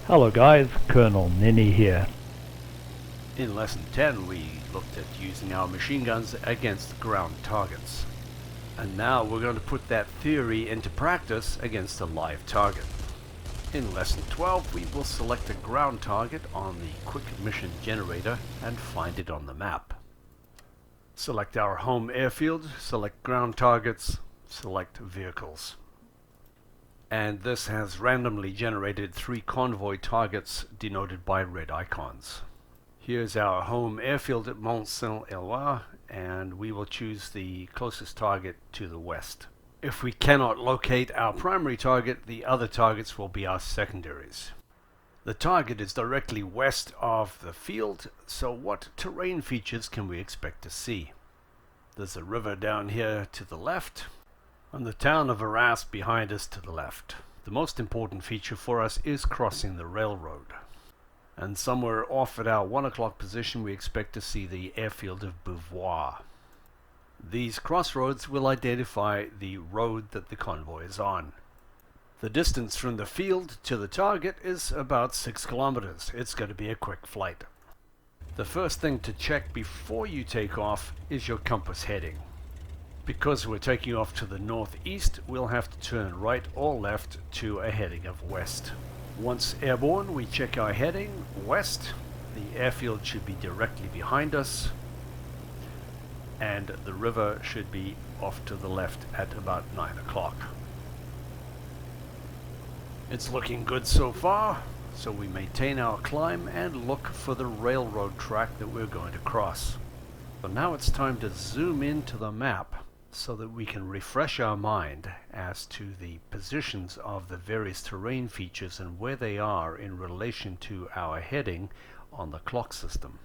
Hello guys, Colonel Ninny here. In Lesson 10 we looked at using our machine guns against ground targets. And now we're going to put that theory into practice against a live target. In Lesson 12 we will select a ground target on the quick mission generator and find it on the map. Select our home airfield, select ground targets, select vehicles. And this has randomly generated 3 convoy targets denoted by red icons. Here's our home airfield at Mont-Saint-Éloi, and we will choose the closest target to the west. If we cannot locate our primary target, the other targets will be our secondaries. The target is directly west of the field, so what terrain features can we expect to see? There's a river down here to the left, and the town of Arras behind us to the left. The most important feature for us is crossing the railroad. And somewhere off at our 1 o'clock position we expect to see the airfield of Beauvoir. These crossroads will identify the road that the convoy is on. The distance from the field to the target is about 6 kilometers. It's going to be a quick flight. The first thing to check before you take off is your compass heading. Because we're taking off to the northeast, we'll have to turn right or left to a heading of west. Once airborne, we check our heading west. The airfield should be directly behind us, and the river should be off to the left at about 9 o'clock. It's looking good so far, so we maintain our climb and look for the railroad track that we're going to cross. So now it's time to zoom into the map so that we can refresh our mind as to the positions of the various terrain features and where they are in relation to our heading on the clock system.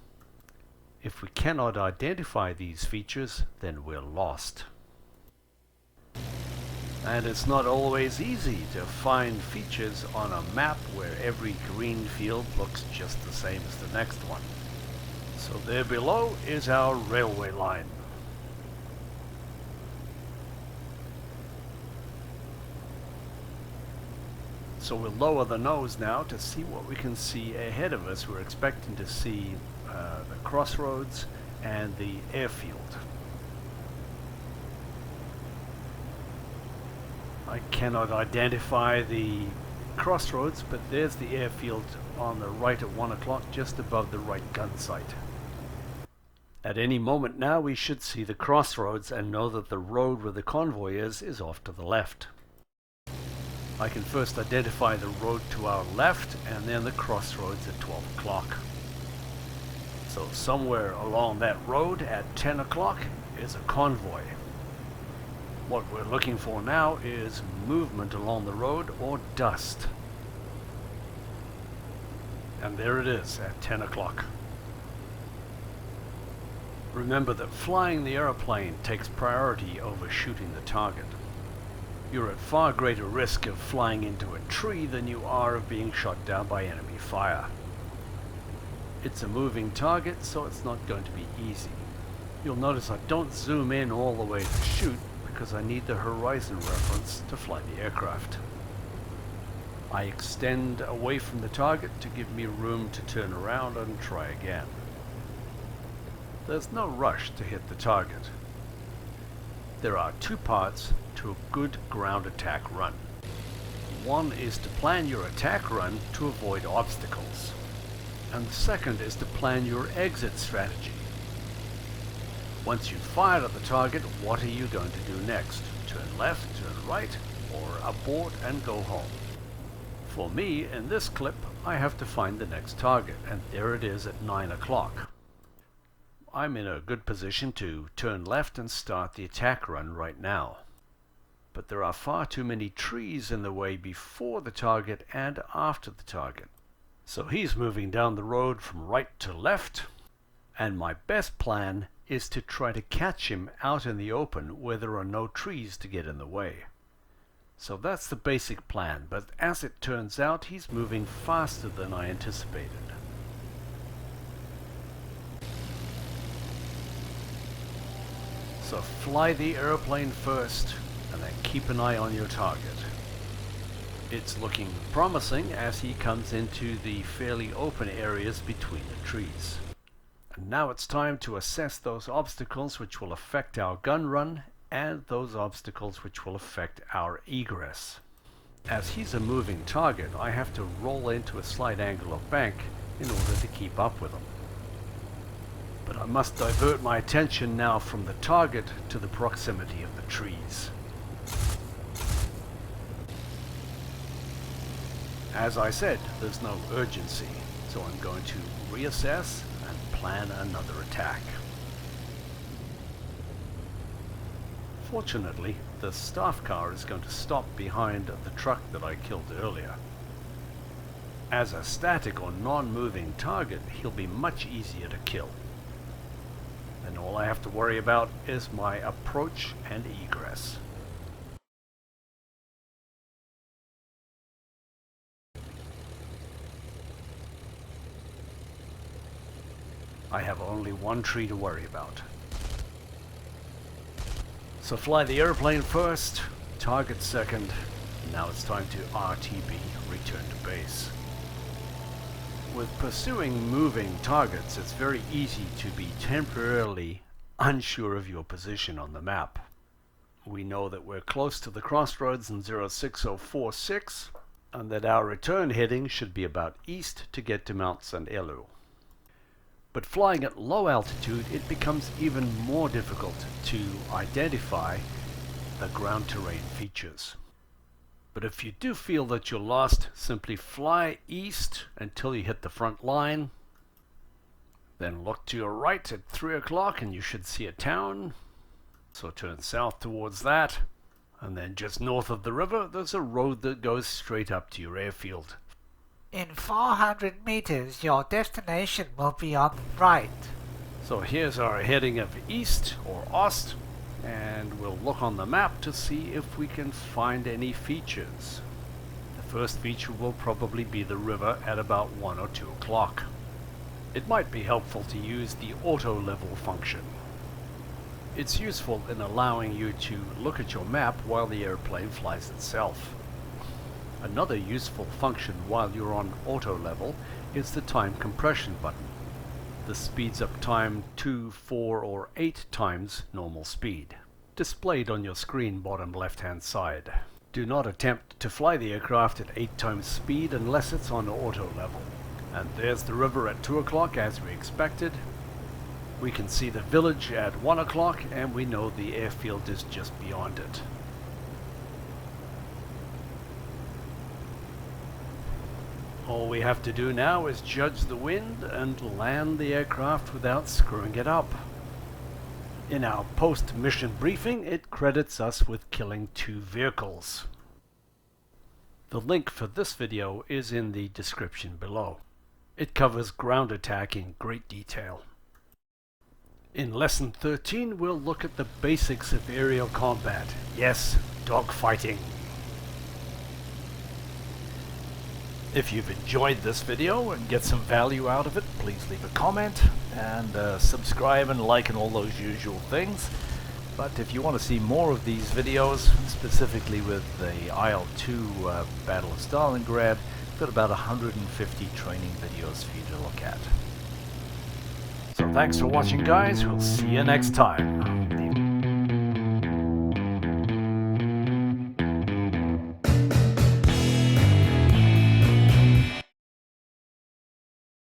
If we cannot identify these features, then we're lost. And it's not always easy to find features on a map where every green field looks just the same as the next one. So there below is our railway line. So we'll lower the nose now to see what we can see ahead of us. We're expecting to see the crossroads and the airfield. I cannot identify the crossroads, but there's the airfield on the right at 1 o'clock, just above the right gun sight. At any moment now we should see the crossroads and know that the road where the convoy is off to the left. I can first identify the road to our left and then the crossroads at 12 o'clock. So somewhere along that road at 10 o'clock is a convoy. What we're looking for now is movement along the road or dust. And there it is at 10 o'clock. Remember that flying the airplane takes priority over shooting the target. You're at far greater risk of flying into a tree than you are of being shot down by enemy fire. It's a moving target, so it's not going to be easy. You'll notice I don't zoom in all the way to shoot because I need the horizon reference to fly the aircraft. I extend away from the target to give me room to turn around and try again. There's no rush to hit the target. There are 2 parts to a good ground attack run. One is to plan your attack run to avoid obstacles, and the second is to plan your exit strategy. Once you've fired at the target, what are you going to do next? Turn left, turn right, or abort and go home? For me, in this clip, I have to find the next target, and there it is at 9 o'clock. I'm in a good position to turn left and start the attack run right now. But there are far too many trees in the way before the target and after the target. So he's moving down the road from right to left, and my best plan is to try to catch him out in the open where there are no trees to get in the way. So that's the basic plan, but as it turns out, he's moving faster than I anticipated. So fly the airplane first, and then keep an eye on your target. It's looking promising as he comes into the fairly open areas between the trees. And now it's time to assess those obstacles which will affect our gun run and those obstacles which will affect our egress. As he's a moving target, I have to roll into a slight angle of bank in order to keep up with him. But I must divert my attention now from the target to the proximity of the trees. As I said, there's no urgency, so I'm going to reassess and plan another attack. Fortunately, the staff car is going to stop behind the truck that I killed earlier. As a static or non-moving target, he'll be much easier to kill. And all I have to worry about is my approach and egress. I have only one tree to worry about. So fly the airplane first, target second. Now it's time to RTB, return to base. With pursuing moving targets, it's very easy to be temporarily unsure of your position on the map. We know that we're close to the crossroads in 06046, and that our return heading should be about east to get to Mount St. Elu. But flying at low altitude, it becomes even more difficult to identify the ground terrain features. But if you do feel that you're lost, simply fly east until you hit the front line. Then look to your right at 3 o'clock and you should see a town. So turn south towards that. And then just north of the river, there's a road that goes straight up to your airfield. In 400 meters, your destination will be on the right. So here's our heading of east or ost, and we'll look on the map to see if we can find any features. The first feature will probably be the river at about 1 or 2 o'clock. It might be helpful to use the auto level function. It's useful in allowing you to look at your map while the airplane flies itself. Another useful function while you're on auto level is the time compression button. This speeds up time 2, 4, or 8 times normal speed, displayed on your screen bottom left hand side. Do not attempt to fly the aircraft at 8 times speed unless it's on auto level. And there's the river at 2 o'clock as we expected. We can see the village at 1 o'clock and we know the airfield is just beyond it. All we have to do now is judge the wind and land the aircraft without screwing it up. In our post-mission briefing, it credits us with killing 2 vehicles. The link for this video is in the description below. It covers ground attack in great detail. In Lesson 13, we'll look at the basics of aerial combat. Yes, dogfighting. If you've enjoyed this video and get some value out of it, please leave a comment and subscribe and like and all those usual things. But if you want to see more of these videos, specifically with the IL-2 Battle of Stalingrad, I've got about 150 training videos for you to look at. So thanks for watching, guys. We'll see you next time.